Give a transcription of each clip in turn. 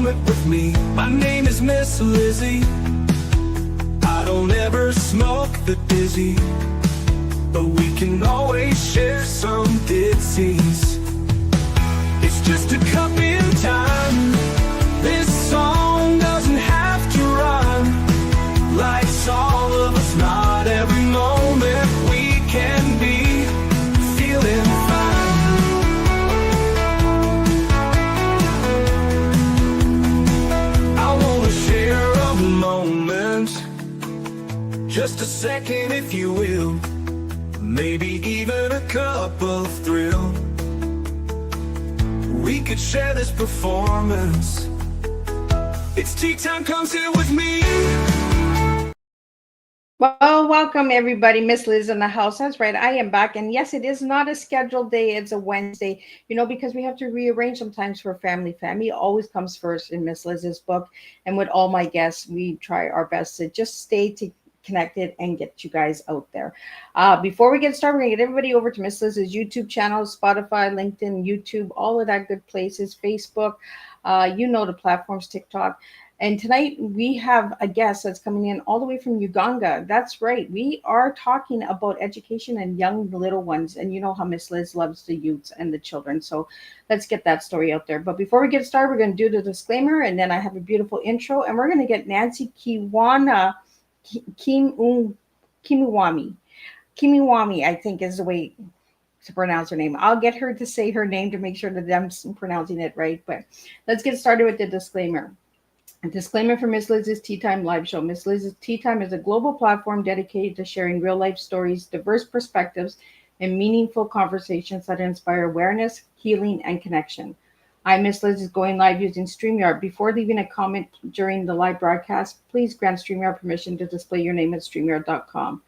moment with me. My name is Miss Lizzie. I don't ever smoke the dizzy, but we can always share some ditties. It's just a cup in time. This song doesn't have to rhyme. Life's all of us, not every moment we can be feeling fine. I wanna share a moment, just a second if you will, maybe even a cup of thrill. We could share this performance. It's tea time, come sit with me. Well, welcome everybody. Miss Liz in the house. That's right. I am back. And yes, it is not a scheduled day. It's a Wednesday, because we have to rearrange sometimes for family. Family always comes first in Miss Liz's book. And with all my guests, we try our best to just stay connected and get you guys out there. Before we get started, we're going to get everybody over to Miss Liz's YouTube channel, Spotify, LinkedIn, YouTube, all of that good places, Facebook, the platforms, TikTok. And tonight we have a guest that's coming in all the way from Uganda. That's right. We are talking about education and young little ones. And you know how Miss Liz loves the youths and the children. So let's get that story out there. But before we get started, we're going to do the disclaimer. And then I have a beautiful intro. And we're going to get Nancy Kimumwe, I think is the way to pronounce her name. I'll get her to say her name to make sure that I'm pronouncing it right. But let's get started with the disclaimer. A disclaimer for Miss Liz's Tea Time live show. Miss Liz's Tea Time is a global platform dedicated to sharing real life stories, diverse perspectives, and meaningful conversations that inspire awareness, healing, and connection. I'm Miss Liz is going live using StreamYard. Before leaving a comment during the live broadcast, please grant StreamYard permission to display your name at StreamYard.com.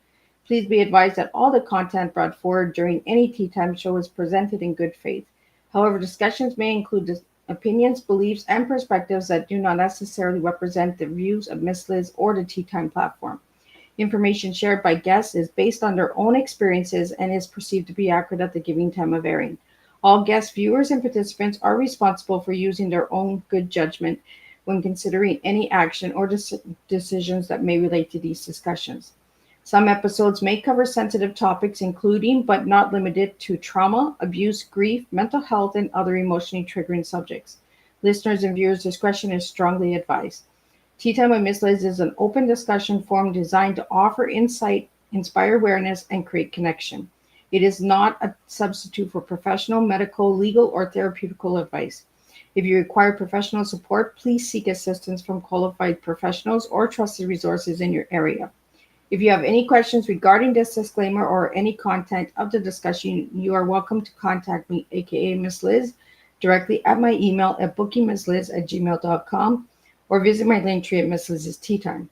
Please be advised that all the content brought forward during any Tea Time show is presented in good faith. However, discussions may include opinions, beliefs, and perspectives that do not necessarily represent the views of Miss Liz or the Tea Time platform. Information shared by guests is based on their own experiences and is perceived to be accurate at the given time of airing. All guests, viewers, and participants are responsible for using their own good judgment when considering any action or decisions that may relate to these discussions. Some episodes may cover sensitive topics, including but not limited to trauma, abuse, grief, mental health, and other emotionally triggering subjects. Listeners' and viewers' discretion is strongly advised. Tea Time with Miss Liz is an open discussion forum designed to offer insight, inspire awareness, and create connection. It is not a substitute for professional, medical, legal, or therapeutical advice. If you require professional support, please seek assistance from qualified professionals or trusted resources in your area. If you have any questions regarding this disclaimer or any content of the discussion, you are welcome to contact me, aka Miss Liz, directly at my email at bookingmissliz@gmail.com or visit my link tree at Miss Liz's Tea Time.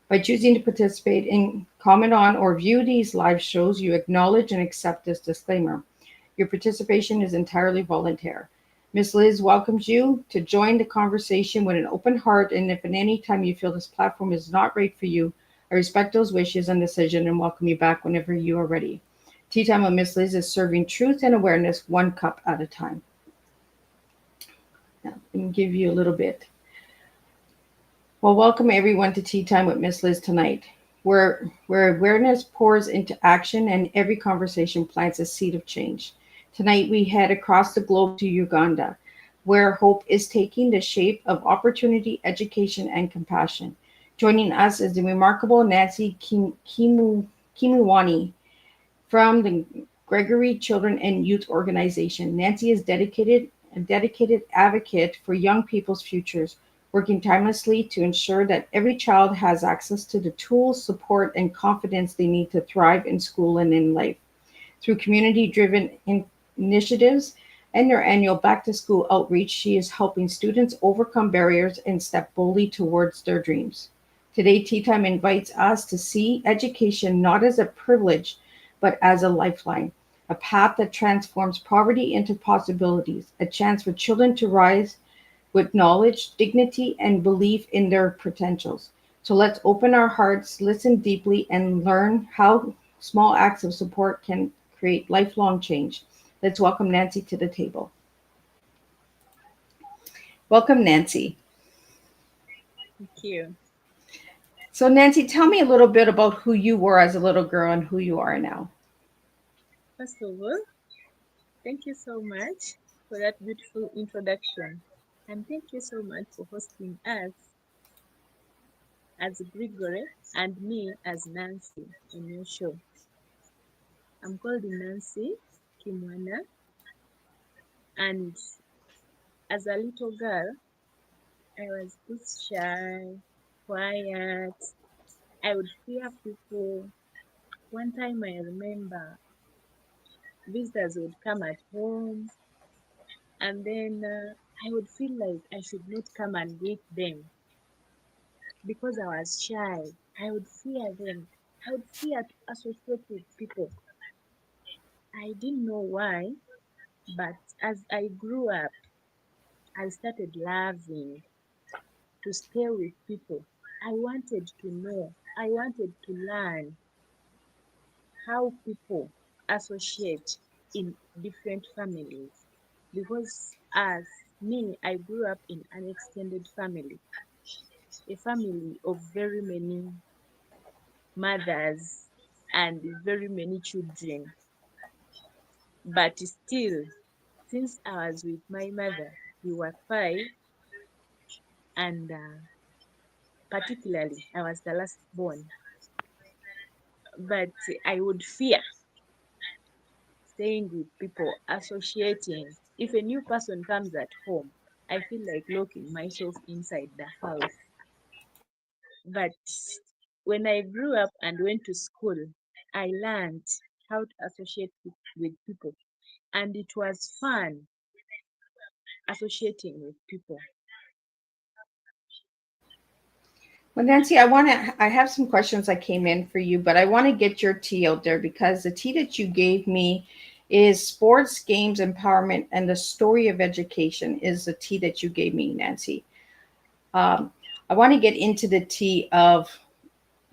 By choosing to participate in, comment on, or view these live shows, you acknowledge and accept this disclaimer. Your participation is entirely voluntary. Miss Liz welcomes you to join the conversation with an open heart, and if at any time you feel this platform is not right for you, I respect those wishes and decision and welcome you back whenever you are ready. Tea Time with Miss Liz is serving truth and awareness one cup at a time. Now, let me give you a little bit. Well, welcome everyone to Tea Time with Miss Liz tonight, where awareness pours into action and every conversation plants a seed of change. Tonight, we head across the globe to Uganda, where hope is taking the shape of opportunity, education, and compassion. Joining us is the remarkable Nancy Kimumwe from the Gregory Children and Youth Organization. Nancy is a dedicated advocate for young people's futures, working tirelessly to ensure that every child has access to the tools, support, and confidence they need to thrive in school and in life. Through community-driven initiatives and their annual back-to-school outreach, she is helping students overcome barriers and step boldly towards their dreams. Today, Tea Time invites us to see education not as a privilege, but as a lifeline, a path that transforms poverty into possibilities, a chance for children to rise with knowledge, dignity, and belief in their potentials. So let's open our hearts, listen deeply, and learn how small acts of support can create lifelong change. Let's welcome Nancy to the table. Welcome, Nancy. Thank you. So, Nancy, tell me a little bit about who you were as a little girl and who you are now. First of all, thank you so much for that beautiful introduction. And thank you so much for hosting us as Gregory and me as Nancy on your show. I'm called Nancy Kimwana, and as a little girl, I was this shy, quiet. I would fear people. One time I remember visitors would come at home, and then I would feel like I should not come and greet them because I was shy. I would fear them. I would fear to associate with people. I didn't know why, but as I grew up, I started loving to stay with people. I wanted to know, I wanted to learn how people associate in different families. Because as me, I grew up in an extended family, a family of very many mothers and very many children. But still, since I was with my mother, we were five, and particularly I was the last born. But I would fear staying with people, associating. If a new person comes at home, I feel like locking myself inside the house. But when I grew up and went to school, I learned how to associate with people, and it was fun associating with people. Well, Nancy, I have some questions that came in for you, but I want to get your tea out there because the tea that you gave me is sports, games, empowerment, and the story of education is the tea that you gave me, Nancy. Um, I want to get into the tea of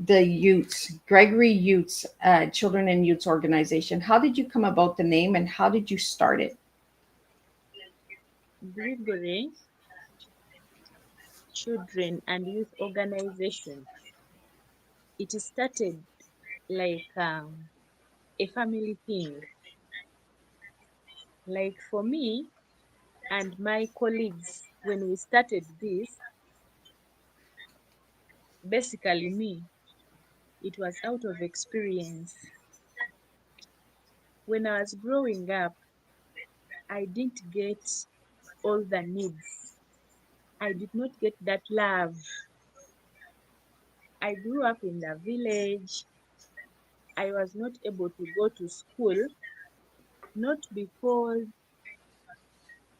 the Youths, Gregory Youths, Children and Youths Organization. How did you come about the name and how did you start it? Gregory Children and Youth Organization. It started like a family thing. Like for me and my colleagues, when we started this, basically me, it was out of experience. When I was growing up, I didn't get all the needs. I did not get that love. I grew up in the village. I was not able to go to school, not because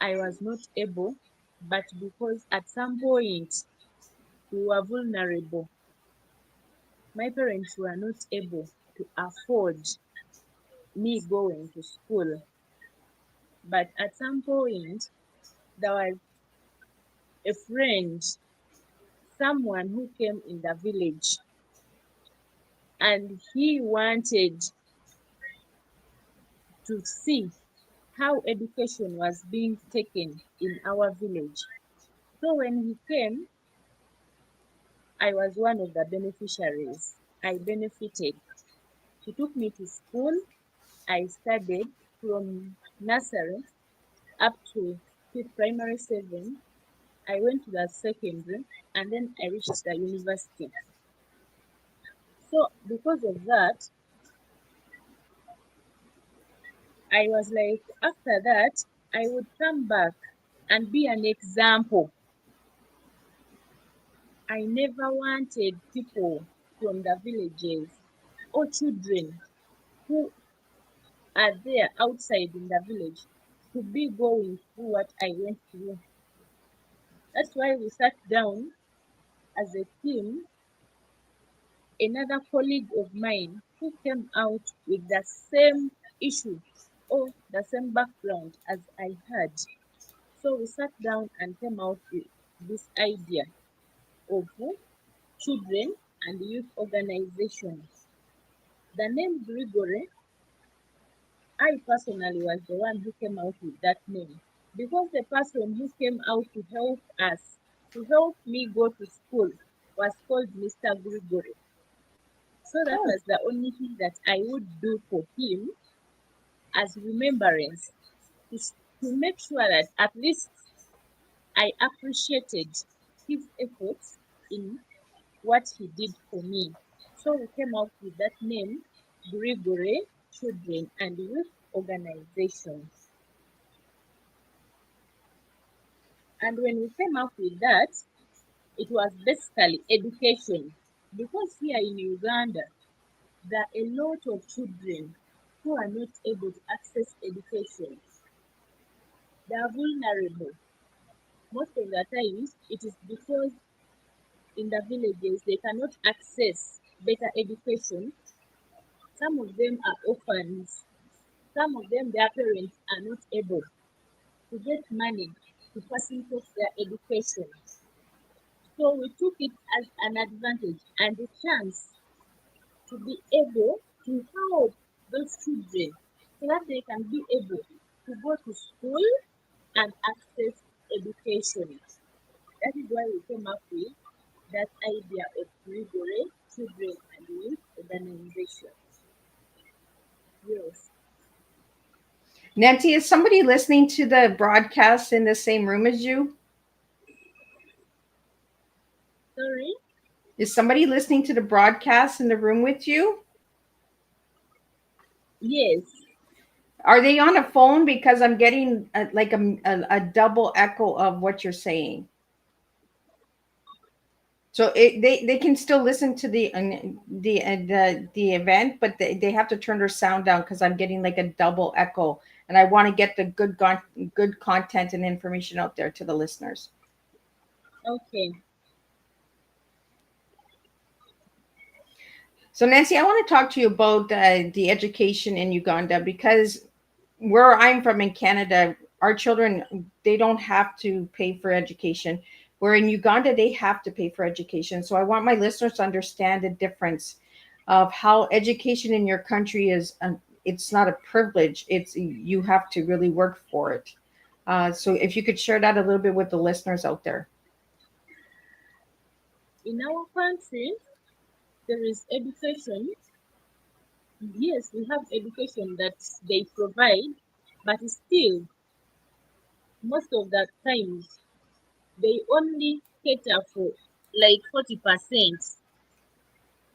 I was not able, but because at some point we were vulnerable. My parents were not able to afford me going to school. But at some point, there was a friend, someone who came in the village, and he wanted to see how education was being taken in our village. So when he came, I was one of the beneficiaries. I benefited. He took me to school. I studied from nursery up to primary 7. I went to the secondary and then I reached the university. So because of that, I was like, after that, I would come back and be an example. I never wanted people from the villages or children who are there outside in the village to be going through what I went through. That's why we sat down as a team, another colleague of mine who came out with the same issue or the same background as I had. So we sat down and came out with this idea of children and youth organizations. The name Gregory, I personally was the one who came out with that name because the person who came out to help us to help me go to school was called Mr. Gregory. So that Oh, was the only thing that I would do for him as remembrance to, to make sure that at least I appreciated his efforts in what he did for me. So we came up with that name, Gregory Children and Youth Organization. And when we came up with that, it was basically education. Because here in Uganda, there are a lot of children who are not able to access education. They are vulnerable. Most of the times, it is because in the villages they cannot access better education. Some of them are orphans. Some of them, their parents are not able to get money to facilitate their education. So we took it as an advantage and a chance to be able to help those children so that they can be able to go to school and access education. That is why we came up with that idea of Gregory Children and Youth Organization. Yes. Nancy, is somebody listening to the broadcast in the same room as you? Sorry? Is somebody listening to the broadcast in the room with you? Yes. Are they on a phone? Because I'm getting a double echo of what you're saying. So they can still listen to the event, but they have to turn their sound down because I'm getting like a double echo, and I want to get the good content and information out there to the listeners. Okay. So Nancy, I want to talk to you about the education in Uganda because where I'm from in Canada, our children they don't have to pay for education. Where in Uganda they have to pay for education. So I want my listeners to understand the difference of how education in your country is. It's not a privilege. It's you have to really work for it. So if you could share that a little bit with the listeners out there. In our country, there is education. Yes, we have education that they provide, but still, most of the times, they only cater for like 40%.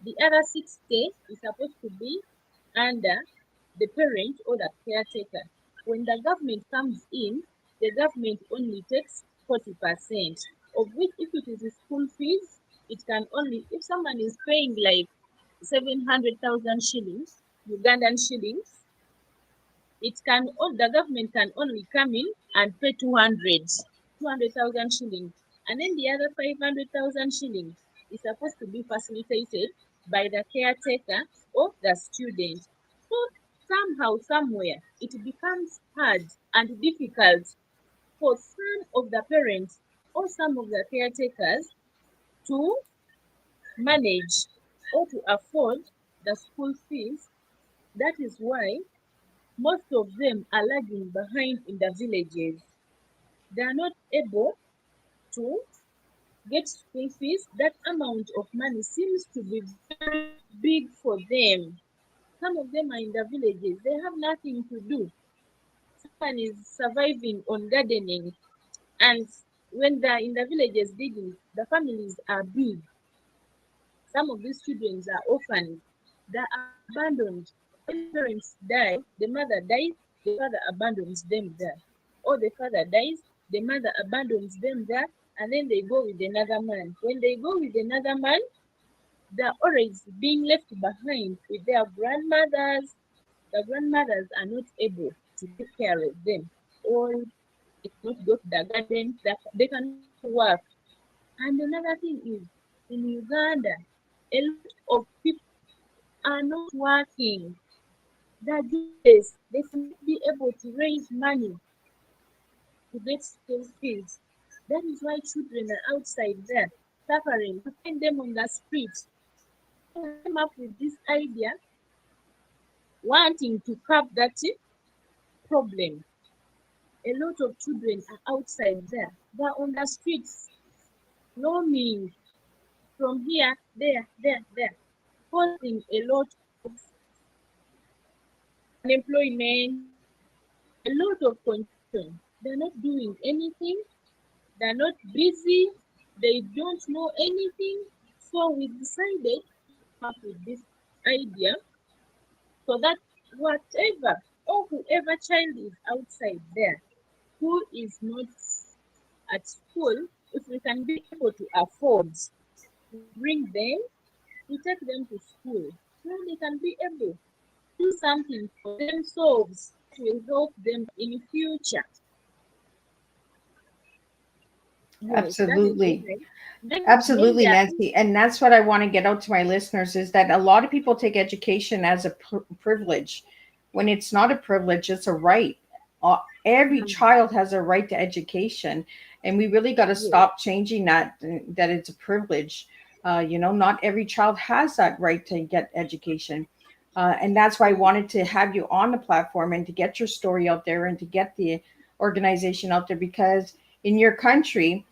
The other 60 is supposed to be under the parent or the caretaker. When the government comes in, the government only takes 40%, of which if it is school fees, it can only, if someone is paying like 700,000 shillings, Ugandan shillings, it can, the government can only come in and pay 200,000 shillings. And then the other 500,000 shillings is supposed to be facilitated by the caretaker or the student. So somehow, somewhere, it becomes hard and difficult for some of the parents or some of the caretakers to manage or to afford the school fees. That is why most of them are lagging behind in the villages. They are not able to get school fees. That amount of money seems to be very big for them. Some of them are in the villages, they have nothing to do. Someone is surviving on gardening, and when they're in the villages digging, the families are big. Some of these children are orphans, they're abandoned. When parents die, the mother dies, the father abandons them there. Or the father dies, the mother abandons them there, and then they go with another man. When they go with another man, they're always being left behind with their grandmothers. The grandmothers are not able to take care of them, or they cannot go to the garden, they cannot work. And another thing is, in Uganda, a lot of people are not working. They're jobless. They cannot be able to raise money to get school fees. That is why children are outside there suffering. You find them on the streets. So we came up with this idea, wanting to curb that problem. A lot of children are outside there. They're on the streets. roaming from here, there, causing a lot of unemployment, a lot of confusion. They're not doing anything, they're not busy, they don't know anything. So we decided to come up with this idea so that whatever or whoever child is outside there who is not at school, if we can be able to afford to bring them, to take them to school, so they can be able to do something for themselves that will help them in future. Yes, that is Absolutely. right. Then Absolutely, there are Nancy. And that's what I want to get out to my listeners is that a lot of people take education as a privilege when it's not a privilege, it's a right. Every child has a right to education. And we really got to yes, stop changing that it's a privilege. Not every child has that right to get education. And that's why I yes, wanted to have you on the platform and to get your story out there and to get the organization out there because in your country,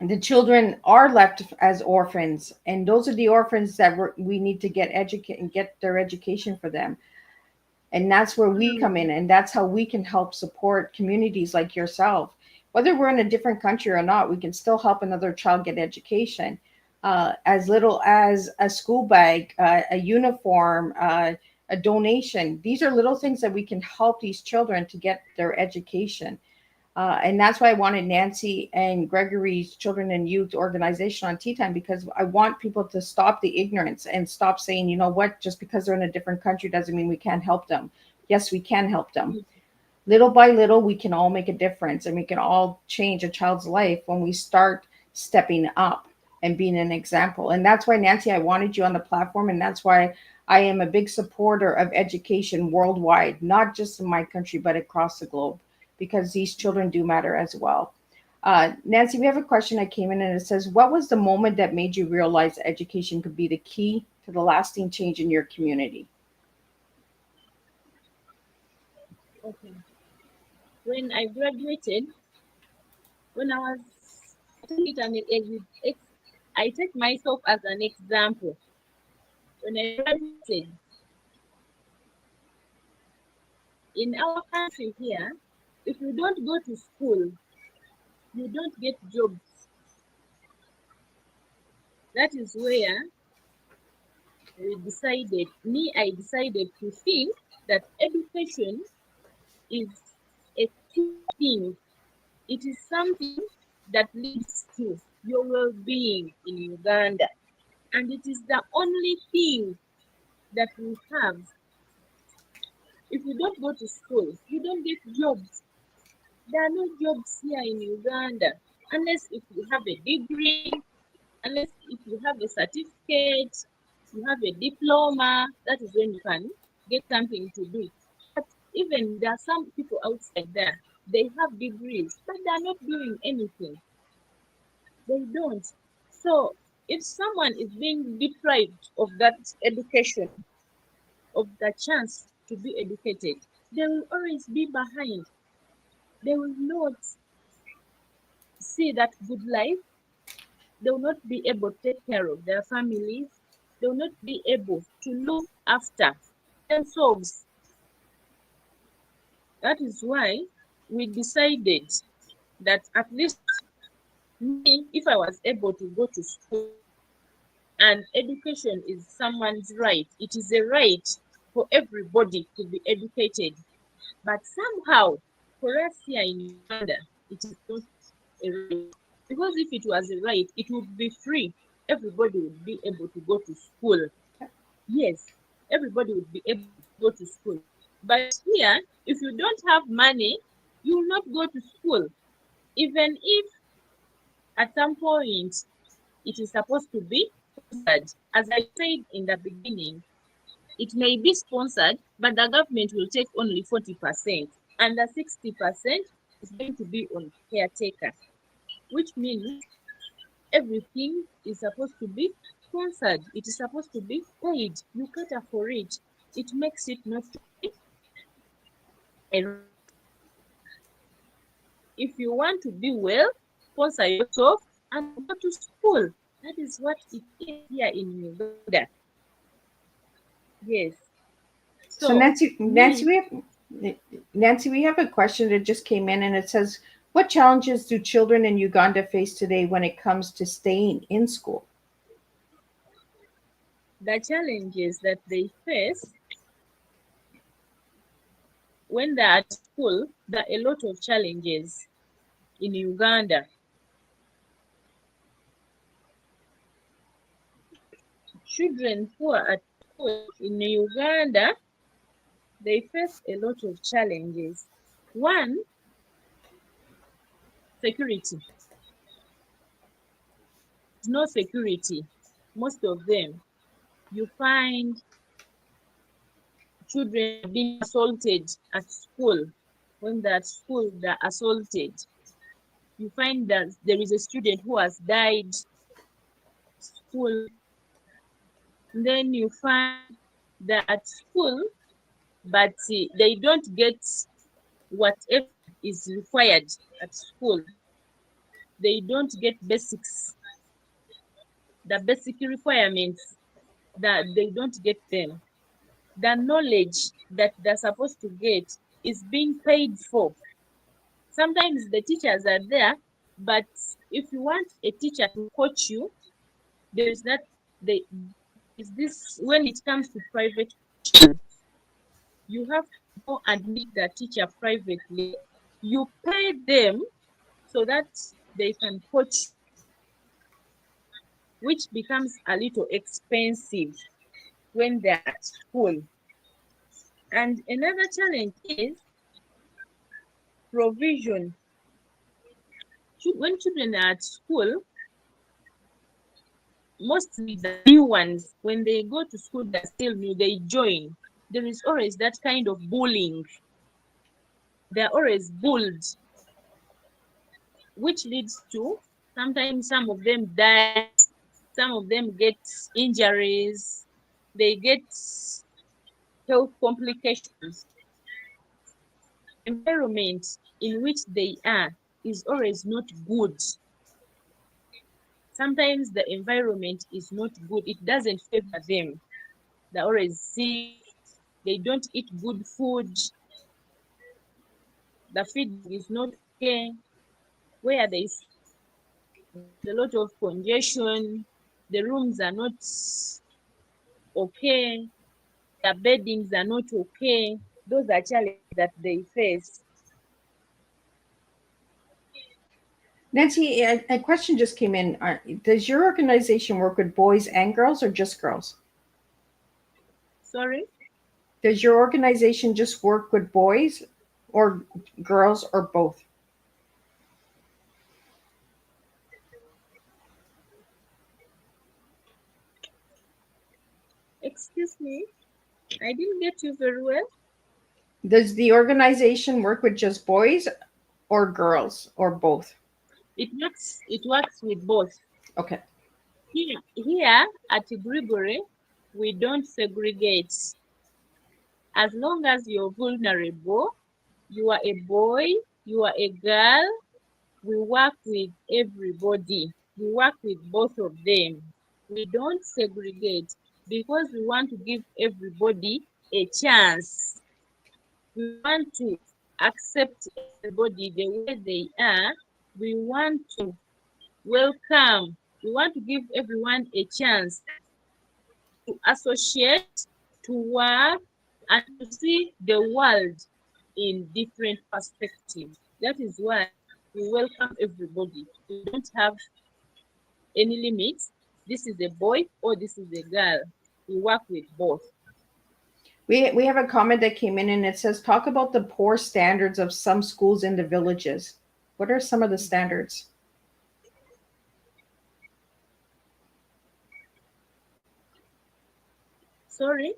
the children are left as orphans, and those are the orphans that we need to get educate and get their education for them. And that's where we come in, and that's how we can help support communities like yourself. Whether we're in a different country or not, we can still help another child get education. As little as a school bag, a uniform, a donation. These are little things that we can help these children to get their education. And that's why I wanted Nancy and Gregory's Children and Youth organization on Tea Time because I want people to stop the ignorance and stop saying, you know what, just because they're in a different country doesn't mean we can't help them. Yes, we can help them. yes, Little by little, we can all make a difference and we can all change a child's life when we start stepping up and being an example. And that's why, Nancy, I wanted you on the platform. And that's why I am a big supporter of education worldwide, not just in my country, but across the globe, because these children do matter as well. Nancy, we have a question that came in and it says, what was the moment that made you realize that education could be the key to the lasting change in your community? okay. When I graduated, when I was, I take it I take myself as an example. When I graduated in our country here, if you don't go to school, you don't get jobs. That is where I decided to think that education is a key thing. It is something that leads to your well-being in Uganda. And it is the only thing that we have. If you don't go to school, you don't get jobs. There are no jobs here in Uganda unless if you have a degree, unless if you have a certificate, you have a diploma, that is when you can get something to do. But even there are some people outside there, they have degrees, but they are not doing anything. They don't. So if someone is being deprived of that education, of the chance to be educated, they will always be behind. They will not see that good life. They will not be able to take care of their families. They will not be able to look after themselves. That is why we decided that at least me, if I was able to go to school, and education is someone's right, it is a right for everybody to be educated. But somehow, for us here in Uganda, it is not a right. Because if it was a right, it would be free. Everybody would be able to go to school. Yes, everybody would be able to go to school. But here, if you don't have money, you will not go to school. Even if at some point it is supposed to be sponsored. As I said in the beginning, it may be sponsored, but the government will take only 40%, and the 60% is going to be on caretaker, which means everything is supposed to be sponsored. It is supposed to be paid. You cater for it. It makes it not to be a if you want to be well, sponsor yourself. and go to school. That is what it is here in Uganda. Yes. So So me, Nancy, we have a question that just came in, and it says, "What challenges do children in Uganda face today when it comes to staying in school?" the challenges that they face when they're at school, there are a lot of challenges in Uganda. Children who are at school in Uganda, they face a lot of challenges. One, security. No security. Most of them, you find children being assaulted at school. When they're at school, they're assaulted. You find that there is a student who has died at school. And then you find they're at school, but they don't get whatever is required at school. They don't get basics, the basic requirements, that they don't get them. The knowledge that they're supposed to get is being paid for. Sometimes the teachers are there, but if you want a teacher to coach you, there is that they is this when it comes to private tuition, you have to go and meet the teacher privately. You pay them so that they can coach, which becomes a little expensive when they're at school. And another challenge is provision. When children are at school, mostly the new ones, when they go to school, they're still new, they join. There is always that kind of bullying. They're always bullied, which leads to sometimes some of them die, some of them get injuries, they get health complications. Environment in which they are is always not good. Sometimes the environment is not good, it doesn't favor them. They're always sick, they don't eat good food, the feed is not okay, where there's a lot of congestion, the rooms are not okay, the beddings are not okay. Those are challenges that they face. Nancy, a question just came in. Does your organization work with boys and girls, or just girls? Sorry? Does your organization just work with boys or girls, or both? Excuse me, I didn't get you very well. Does the organization work with just boys or girls, or both? It works with both. Okay. Here at Gregory, we don't segregate. As long as you're vulnerable, you are a boy, you are a girl, we work with everybody. We work with both of them. We don't segregate because we want to give everybody a chance. We want to accept everybody the way they are. We want to welcome. We want to give everyone a chance to associate, to work, and to see the world in different perspectives. That is why we welcome everybody. We don't have any limits. This is a boy or this is a girl. We work with both. We have a comment that came in, and it says, "Talk about the poor standards of some schools in the villages." What are some of the standards? Sorry?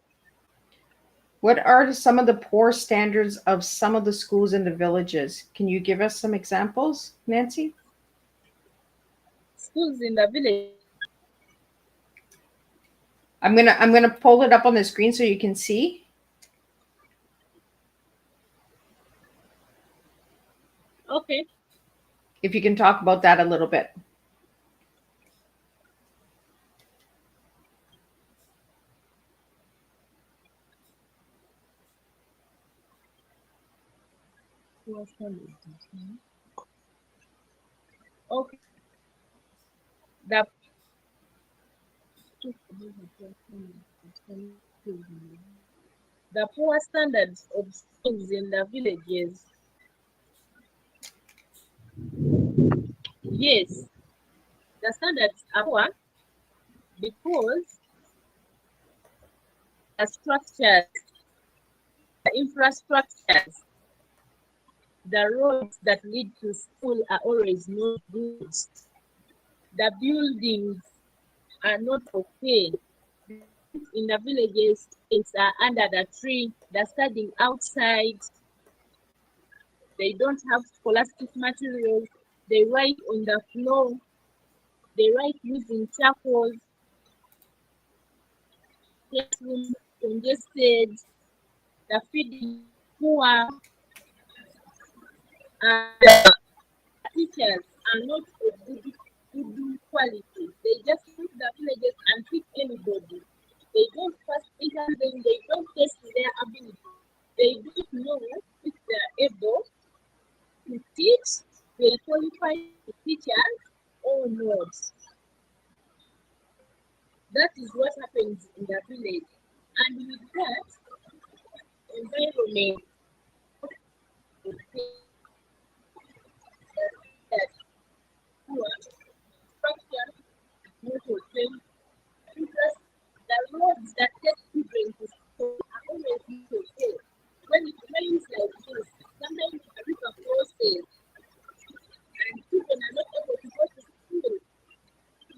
What are some of the poor standards of some of the schools in the villages? Can you give us some examples, Nancy? Schools in the village. I'm gonna pull it up on the screen so you can see. Okay. If you can talk about that a little bit. poor standards. Okay. The the poor standards of schools in the villages. Yes, the standards are poor because the structures, the infrastructures, the roads that lead to school are always not good. The buildings are not okay. In the villages, kids are under the tree, they're studying outside, they don't have scholastic materials, they write on the floor, they write using charcoal, classrooms congested, the feeding poor, and teachers are not of good quality. They just put the villages and pick anybody. They don't first interview them, they don't test their ability. They don't know if they're able to teach, they qualify teachers or not. That is what happens in the village. And with that, environment that poor structure, not okay, interest, the roads that take children to school are always not okay. When it rains like this, sometimes a river crosses and children are not able to go to school.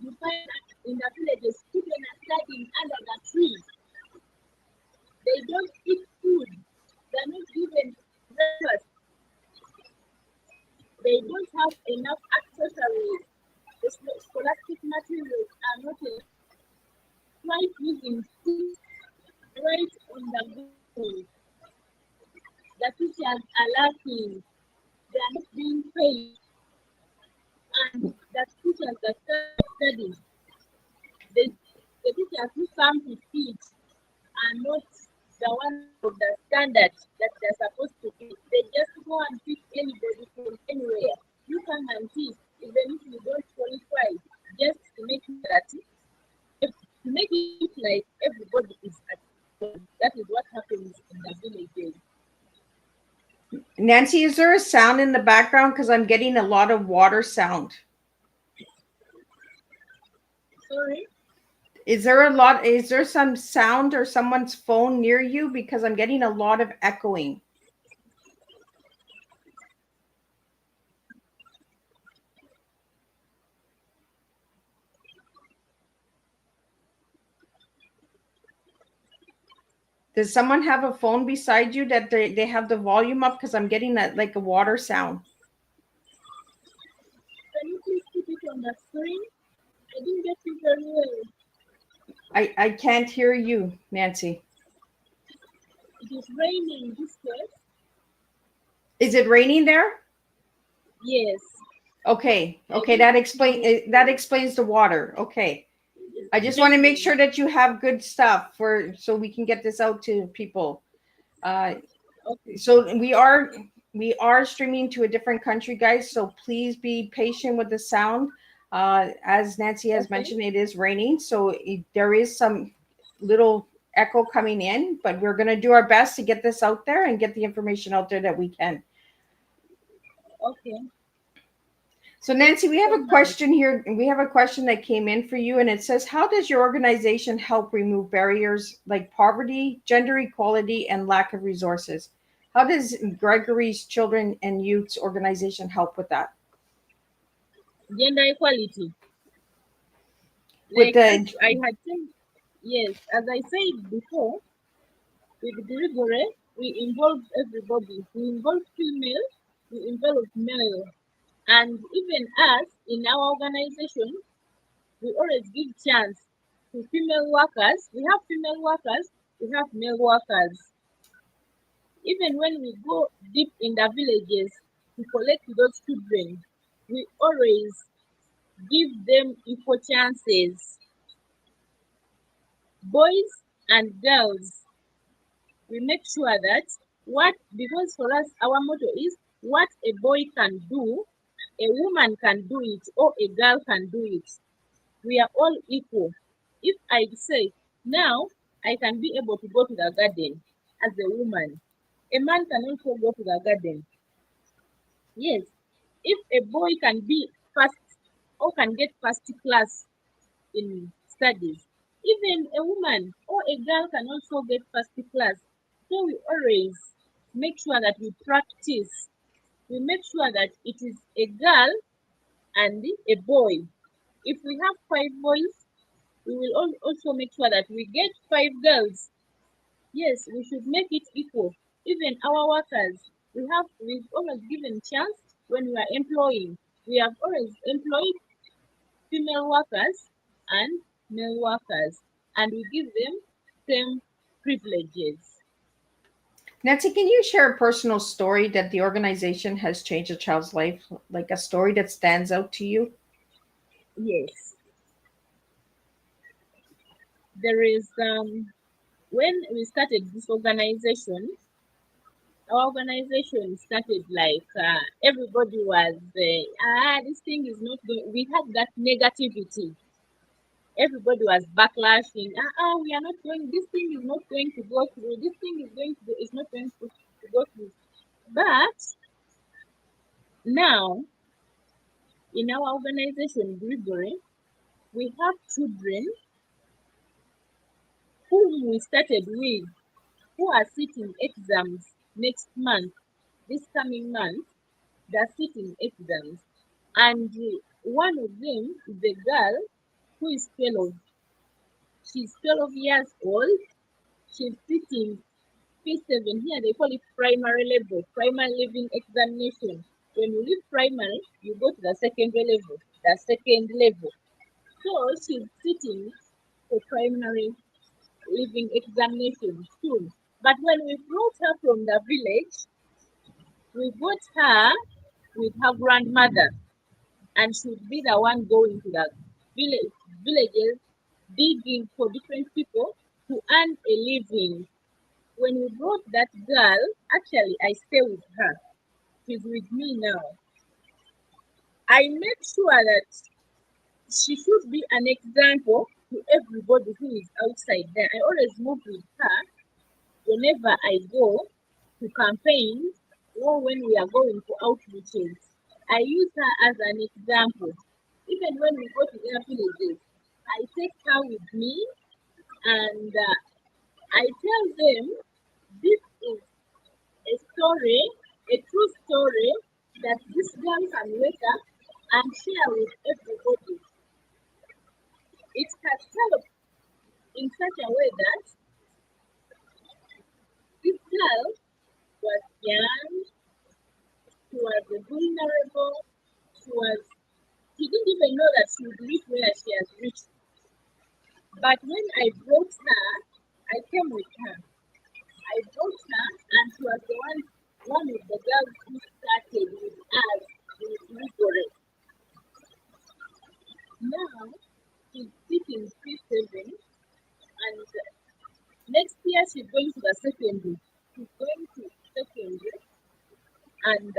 You find that in the villages, children are studying under the trees. They don't eat food. They're not given breakfast. They don't have enough accessories. The scholastic materials are not enough. Right using sticks, right on the ground. The teachers are lacking. They are not being paid. And the teachers that study, the teachers who come to teach are not the ones of the standard that they're supposed to be. They just go and pick anybody from anywhere. You come and teach, even if you don't qualify, just to make it that to make it look like everybody is at school. That is what happens in the villages. Nancy, is there a sound in the background? Because I'm getting a lot of water sound. Sorry? Is there some sound or someone's phone near you? Because I'm getting a lot of echoing. Does someone have a phone beside you that they have the volume up? Because I'm getting that like a water sound. Can you please put it on the screen? I didn't get you very well. I can't hear you, Nancy. It is raining this way. Is it raining there? Yes. Okay. That explains the water. Okay. I just want to make sure that you have good stuff so we can get this out to people. So we are streaming to a different country, guys. So please be patient with the sound. As Nancy has mentioned, it is raining, so there is some little echo coming in, but we're going to do our best to get this out there and get the information out there that we can. Okay. So Nancy, we have a question here. We have a question that came in for you, and it says, how does your organization help remove barriers like poverty, gender equality, and lack of resources? How does Gregory's Children and Youth's organization help with that? Gender equality. With As I had said, yes, as I said before, with Gregory, we involve everybody. We involve female, we involve male. And even us in our organization, we always give chance to female workers. We have female workers, we have male workers. Even when we go deep in the villages to collect those children, we always give them equal chances. Boys and girls, we make sure that because for us, our motto is what a boy can do, a woman can do it, or a girl can do it. We are all equal. If I say, now I can be able to go to the garden as a woman, a man can also go to the garden. Yes, if a boy can be first or can get first class in studies, even a woman or a girl can also get first class. So we always make sure that we practice. We make sure that it is a girl and a boy. If we have 5 boys, we will also make sure that we get 5 girls. Yes, we should make it equal. Even our workers, we've always given chance when we are employing. We have always employed female workers and male workers, and we give them same privileges. Nancy, can you share a personal story that the organization has changed a child's life, like a story that stands out to you? Yes, there is when we started this organization, our organization started like everybody was this thing is not going. We had that negativity. Everybody was backlashing. We are not going. This thing is not going to go through. This thing is going to. Is not going to go through. But now in our organization, Gregory, we have children whom we started with who are sitting exams next month, this coming month. They're sitting exams, and one of them is a girl who is 12. She's 12 years old. She's sitting P7 here. They call it primary level, primary living examination. When you leave primary, you go to the secondary level, the second level. So she's sitting for primary living examination soon. But when we brought her from the village, we brought her with her grandmother, and she would be the one going to the villages, digging for different people to earn a living. When we brought that girl, actually I stay with her. She's with me now. I make sure that she should be an example to everybody who is outside there. I always move with her whenever I go to campaigns or when we are going for outreaches. I use her as an example. Even when we go to their villages, I take her with me, and I tell them this is a story, a true story that this girl can wake up and share with everybody. It has helped in such a way that this girl was young, she was vulnerable, she didn't even know that she would reach where she has reached. But when I brought her, I came with her. I brought her, and she was one of the girls who started with us with Gregory. Now she's sitting P7, and next year she's going to the secondary. She's going to secondary, and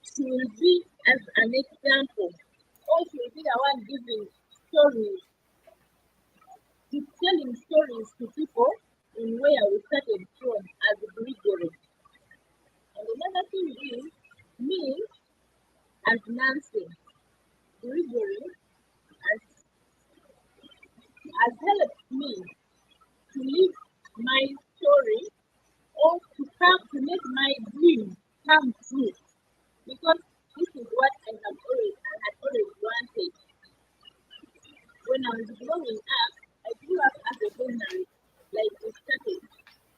she will be as an example, or she will be the one giving stories, telling stories to people in where we started from as Gregory. And another thing is, me as Nancy, Gregory has helped me to live my story or to make my dream come true. Because this is what I had always wanted. When I was growing up, I grew up as a vulnerable, like we started.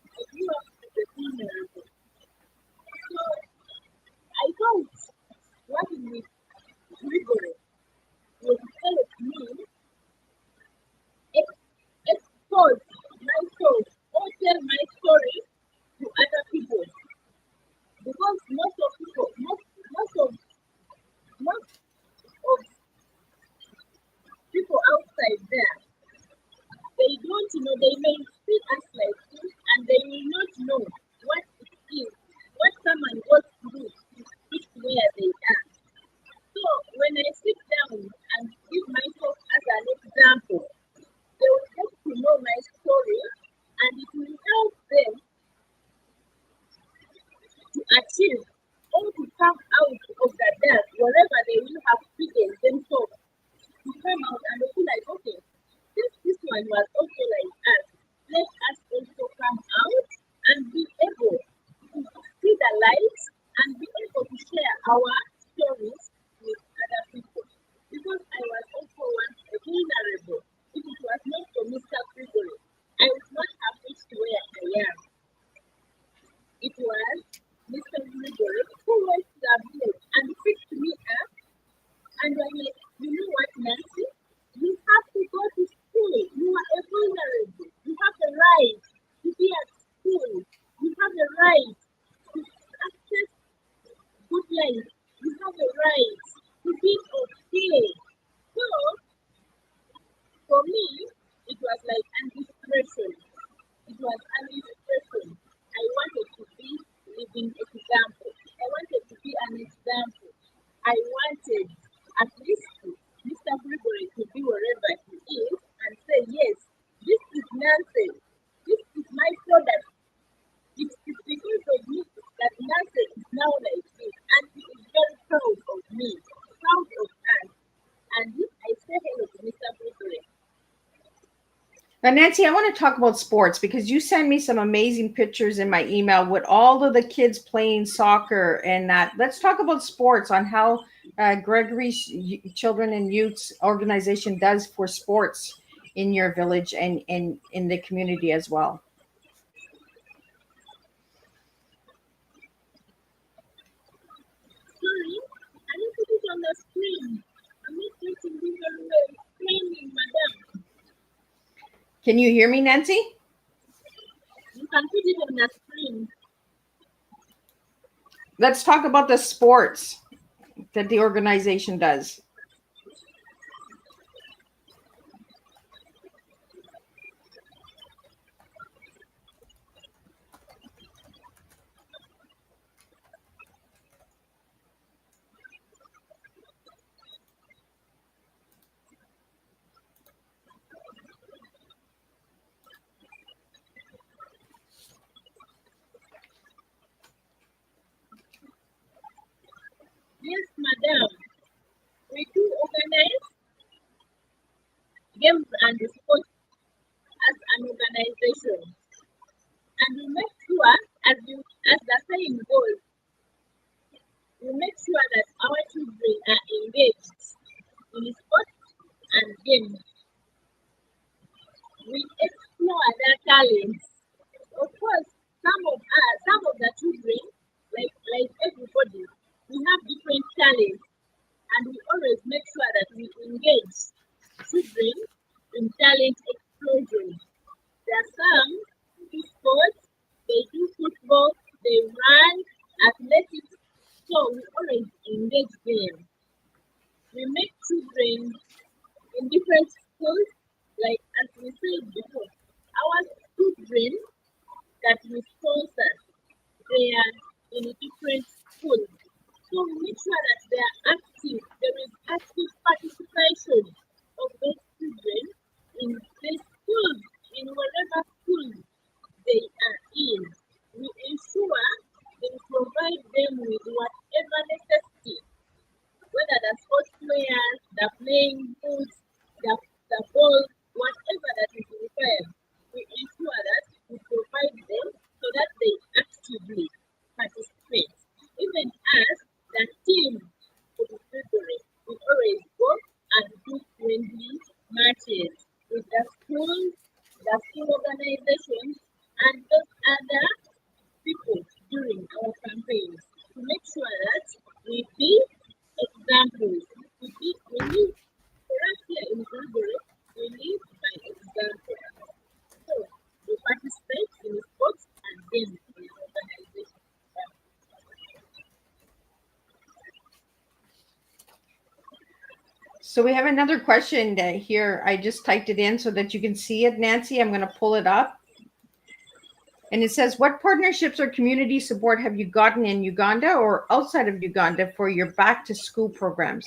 I grew up as a vulnerable. So I thought working with Gregory would help me expose my soul or tell my story to other people. Because most of people outside there, they don't know, they may see us like this and they will not know what it is, what someone goes through where they are. So when I sit down and give myself as an example, they will get to know my story and it will help them to achieve or to come out of the dark wherever they will have figured themselves to come out and they feel like, okay, since this one was also like us, let us also come out and be able to see the light and be able to share our stories with other people. Because I was also once vulnerable. If it was not for Mr. Gregory, I would not have reached where I am. It was Mr. Gregory who went to the village and picked me up and was like, you know what, Nancy? You have to go to school. You are a vulnerable. You have the right to be at school. You have the right to access good life. You have the right to be okay. So, for me, it was like an inspiration. It was an inspiration. I wanted to be living example. I wanted to be an example. I wanted at least Mr. Gregory to be wherever he is and say, yes, this is Nancy. This is my product. It's because of me that Nancy is now like this. And he is very proud of me, proud of us. And if I say hello to Mr. Gregory, Now, Nancy, I want to talk about sports because you sent me some amazing pictures in my email with all of the kids playing soccer and that. Let's talk about sports on how Gregory's Children and Youths organization does for sports in your village and in the community as well. sorry, I need to put it on the screen. I'm not getting this very well. Training, madam. Can you hear me, Nancy? You can put it on the screen. Let's talk about the sports that the organization does. Yes, madam. We do organize games and sports as an organization. And we make sure, as the saying goes, we make sure that our children are engaged in sports and games. We explore their talents. Of course, some of the children, like everybody, we have different talents, and we always make sure that we engage children in talent explosion. There are some do sports, they do football, they run, athletics, so we always engage them. We make children in different schools, like as we said before, our children that we sponsor, they are in different schools. So we make sure that they are active, there is active participation of those children in the schools, in whatever school they are in. We ensure they provide them with whatever necessity, whether the sportswear, the playing boots, the ball, whatever that is required, we ensure that we provide them so that they actively participate. Even as the team for the February, we always go and do friendly matches with the schools, the school organizations, and those other people during our campaigns to make sure that we be examples. We live for us here in Gregory, we live by example. So we participate in sports and games in the organization. So we have another question here. I just typed it in so that you can see it, Nancy. I'm going to pull it up. And it says, what partnerships or community support have you gotten in Uganda or outside of Uganda for your back to school programs?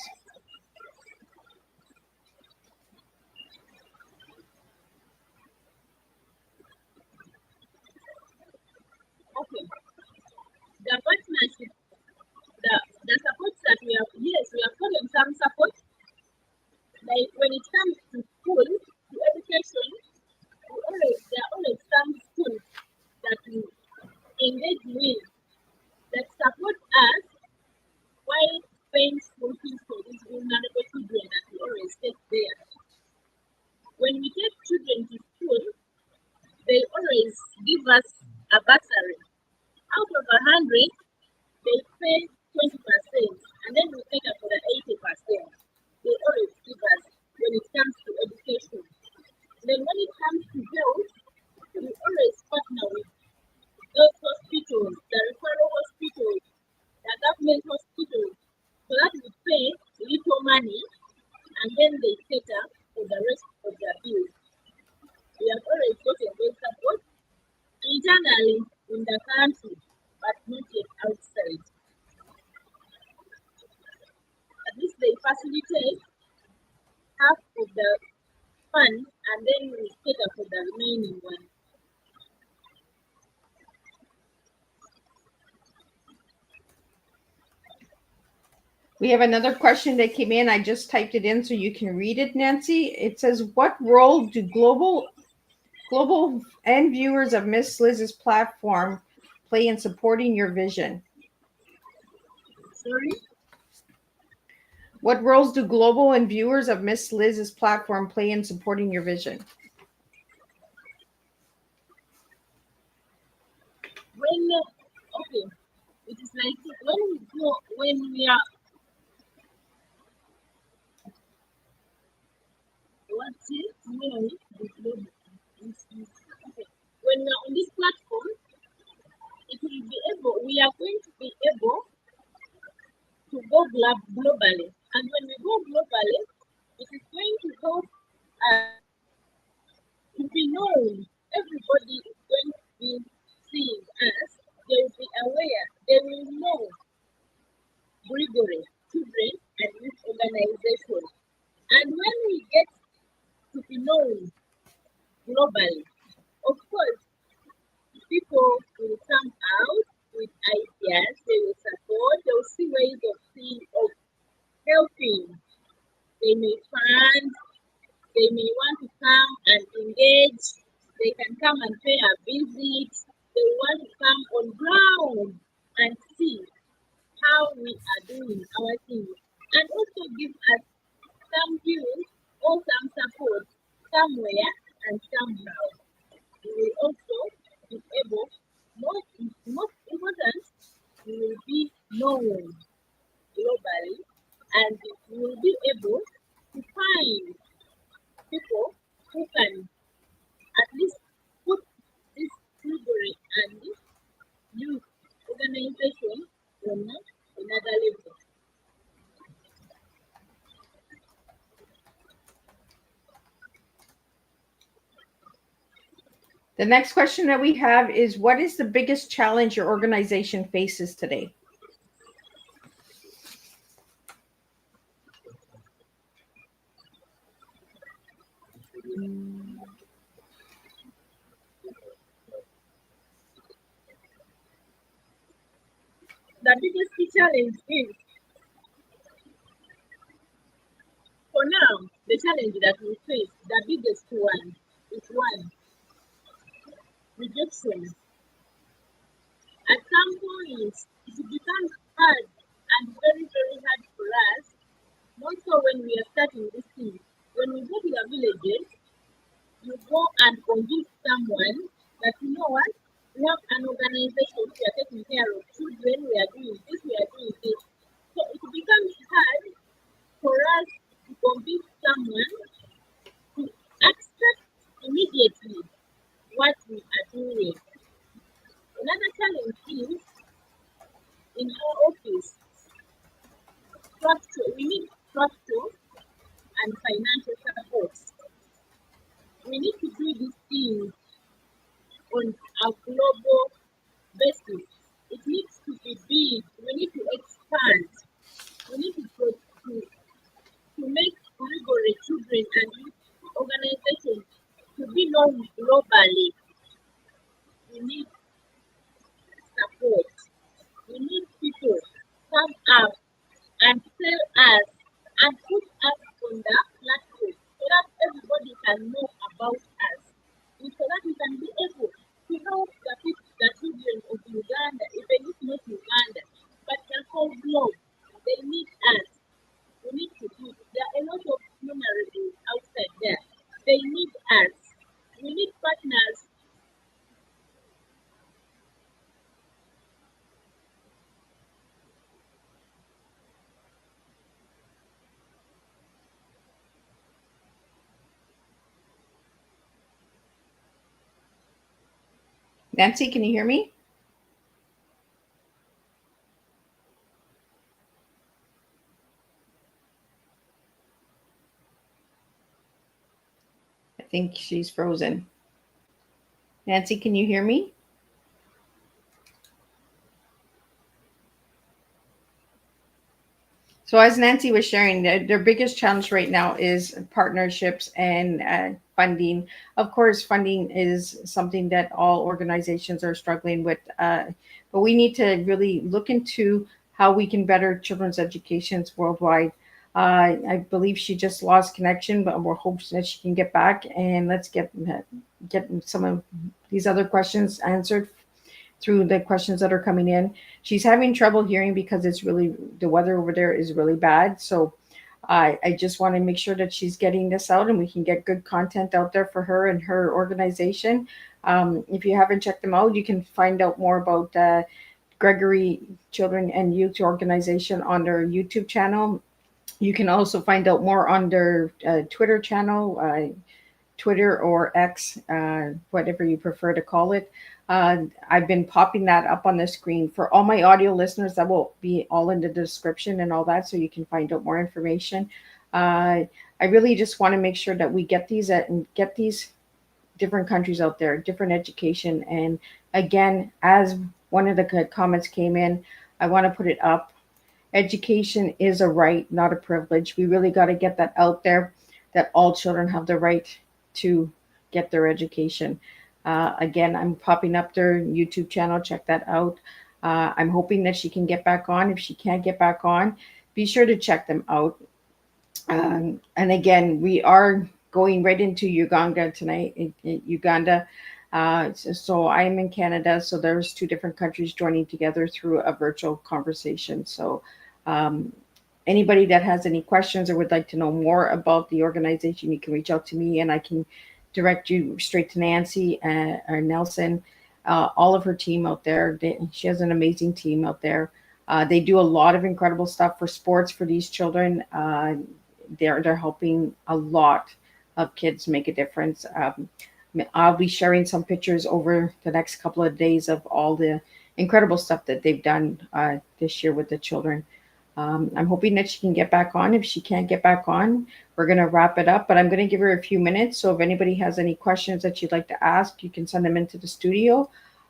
Okay. The partnership, the support that we have, yes, we have gotten some support. Like when it comes to school, to education, there are always some schools that we engage with that support us while paying school fees for these vulnerable children that we always take there. When we take children to school, they always give us a bursary. Out of 100, they pay 20%, and then we take up for the 80%. They always give us when it comes to education. Then when it comes to health, we always partner with those hospitals, the referral hospitals, the government hospitals, so that we pay little money and then they cater for the rest of their bills. We have always gotten great support internally in the country, but not yet outside. At least they facilitate half of the fund and then we cater for the remaining one. We have another question that came in. I just typed it in so you can read it, Nancy. It says, what role do global and viewers of Miss Liz's platform play in supporting your vision? Sorry? What roles do global and viewers of Miss Liz's platform play in supporting your vision? Okay, it is like when we are when we are on this platform, we are going to be able to go globally. And when we go globally, it is going to help to be known. Everybody is going to be seeing us. They will be aware. They will know Gregory, children and youth organization. And when we get to be known globally, of course, people will come out with ideas, they will support, they will see ways of helping. They may fund, they may want to come and engage, they can come and pay a visit, they want to come on ground and see how we are doing our things, and also give us some views or some support somewhere and somehow. We will also be able, most important, we will be known globally and we will be able to find people who can at least put this Gregory and this youth organization on another level. The next question that we have is, what is the biggest challenge your organization faces today? The biggest challenge is, for now, the challenge that we face, the biggest one is rejection. At some point, it becomes hard and very, very hard for us, more so when we are starting this thing. When we go to the villages, you go and convince someone that, you know what, we have an organization, we are taking care of children, we are doing this, we are doing this. So it becomes hard for us to convince someone to accept immediately what we are doing. Another challenge is in our office, structure. We need structure and financial support. We need to do these things on a global organization to be known globally, we need support. We need people come up and tell us and put us on the platform so that everybody can know about us. And so that we can be able to help the children of Uganda, even if not Uganda, but the whole globe. They need us. We need to do. There are a lot of vulnerables outside there. They need us. We need partners. Nancy, can you hear me? I think she's frozen. Nancy, can you hear me? So as Nancy was sharing, their biggest challenge right now is partnerships and funding. Of course, funding is something that all organizations are struggling with, but we need to really look into how we can better children's educations worldwide. I believe she just lost connection, but we're hoping that she can get back, and let's get some of these other questions answered through the questions that are coming in. She's having trouble hearing because it's really, the weather over there is really bad. So I just want to make sure that she's getting this out and we can get good content out there for her and her organization. If you haven't checked them out, you can find out more about Gregory Children and Youth Organization on their YouTube channel. You can also find out more on their Twitter channel, Twitter or X, whatever you prefer to call it. I've been popping that up on the screen for all my audio listeners. That will be all in the description and all that, so you can find out more information. I really just want to make sure that we get these and get these different countries out there, different education. And again, as one of the comments came in, I want to put it up. Education is a right, not a privilege. We really got to get that out there, that all children have the right to get their education. Again, I'm popping up their YouTube channel. Check that out. I'm hoping that she can get back on. If she can't get back on, be sure to check them out. And again, we are going right into Uganda tonight. Uganda. So I'm in Canada. So there's two different countries joining together through a virtual conversation. So anybody that has any questions or would like to know more about the organization, you can reach out to me and I can direct you straight to Nancy or Nelson, all of her team out there. She has an amazing team out there. They do a lot of incredible stuff for sports for these children. They're helping a lot of kids make a difference. I'll be sharing some pictures over the next couple of days of all the incredible stuff that they've done this year with the children. I'm hoping that she can get back on. If she can't get back on, we're going to wrap it up, but I'm going to give her a few minutes. So if anybody has any questions that you'd like to ask, you can send them into the studio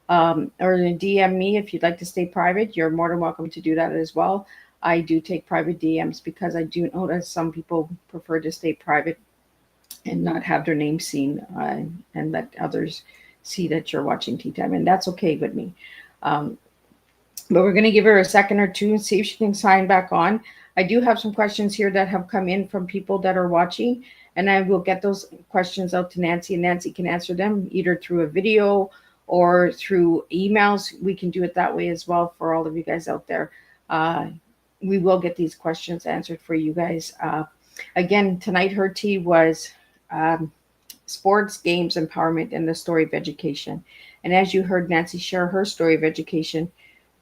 or DM me. If you'd like to stay private, you're more than welcome to do that as well. I do take private DMs because I do know that some people prefer to stay private and not have their name seen and let others see that you're watching Teatime, and that's okay with me. But we're going to give her a second or two and see if she can sign back on. I do have some questions here that have come in from people that are watching, and I will get those questions out to Nancy, and Nancy can answer them either through a video or through emails. We can do it that way as well for all of you guys out there. We will get these questions answered for you guys. Again, tonight her tea was sports, games, empowerment, and the story of education. And as you heard Nancy share her story of education,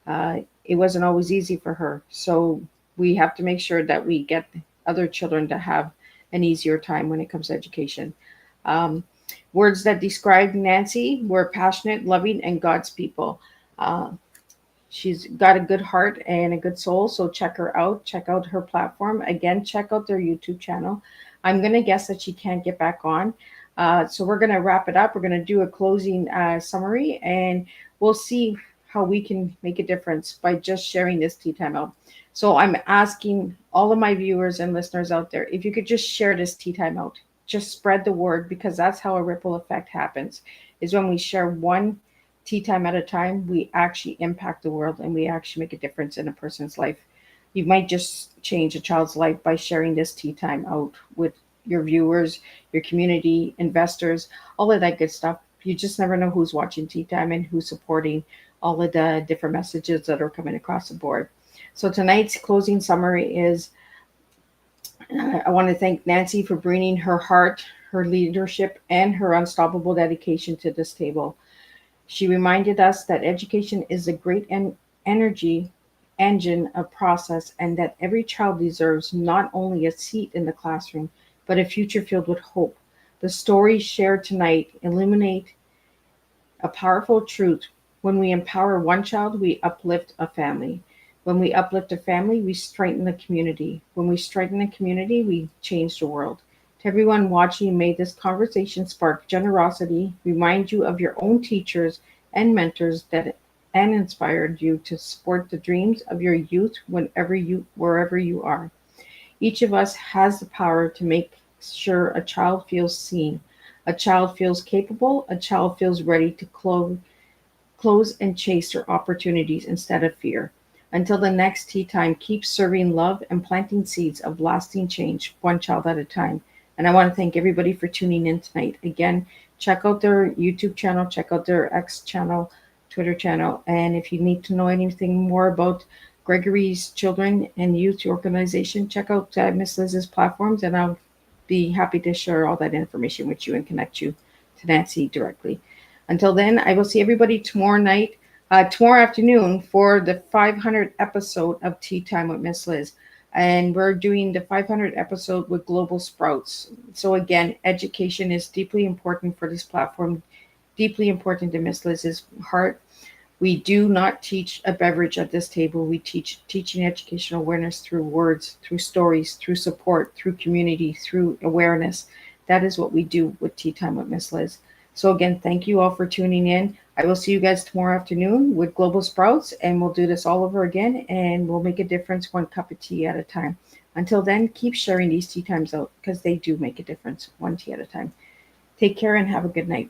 it wasn't always easy for her. So we have to make sure that we get other children to have an easier time when it comes to education. Words that describe Nancy were passionate, loving, and God's people. She's got a good heart and a good soul, so check her out. Check out her platform. Again, check out their YouTube channel. I'm going to guess that she can't get back on. So we're going to wrap it up. We're going to do a closing summary, and we'll see how we can make a difference by just sharing this Teatime out. So I'm asking all of my viewers and listeners out there, if you could just share this Teatime out. just spread the word, because that's how a ripple effect happens. Is when we share one tea time at a time, we actually impact the world and we actually make a difference in a person's life. You might just change a child's life by sharing this tea time out with your viewers, your community, investors, all of that good stuff. You just never know who's watching tea time and who's supporting all of the different messages that are coming across the board. So tonight's closing summary is, I want to thank Nancy for bringing her heart, her leadership, and her unstoppable dedication to this table. She reminded us that education is a great energy engine of process, and that every child deserves not only a seat in the classroom, but a future filled with hope. The stories shared tonight illuminate a powerful truth. When we empower one child, we uplift a family. When we uplift a family, we strengthen the community. When we strengthen the community, we change the world. To everyone watching, may this conversation spark generosity, remind you of your own teachers and mentors that and inspired you to support the dreams of your youth wherever you are. Each of us has the power to make sure a child feels seen, a child feels capable, a child feels ready to close and chase their opportunities instead of fear. Until the next tea time, keep serving love and planting seeds of lasting change, one child at a time. And I want to thank everybody for tuning in tonight. Again, check out their YouTube channel, check out their X channel, Twitter channel. And if you need to know anything more about Gregory's Children and Youth Organization, check out Miss Liz's platforms, and I'll be happy to share all that information with you and connect you to Nancy directly. Until then, I will see everybody tomorrow afternoon for the 500th episode of Tea Time with Miss Liz. And we're doing the 500th episode with Global Sprouts. So again, education is deeply important for this platform, deeply important to Miss Liz's heart. We do not teach a beverage at this table. We teach teaching educational awareness through words, through stories, through support, through community, through awareness. That is what we do with Tea Time with Miss Liz. So again, thank you all for tuning in. I will see you guys tomorrow afternoon with Global Sprouts, and we'll do this all over again, and we'll make a difference one cup of tea at a time. Until then, keep sharing these tea times out, because they do make a difference one tea at a time. Take care and have a good night.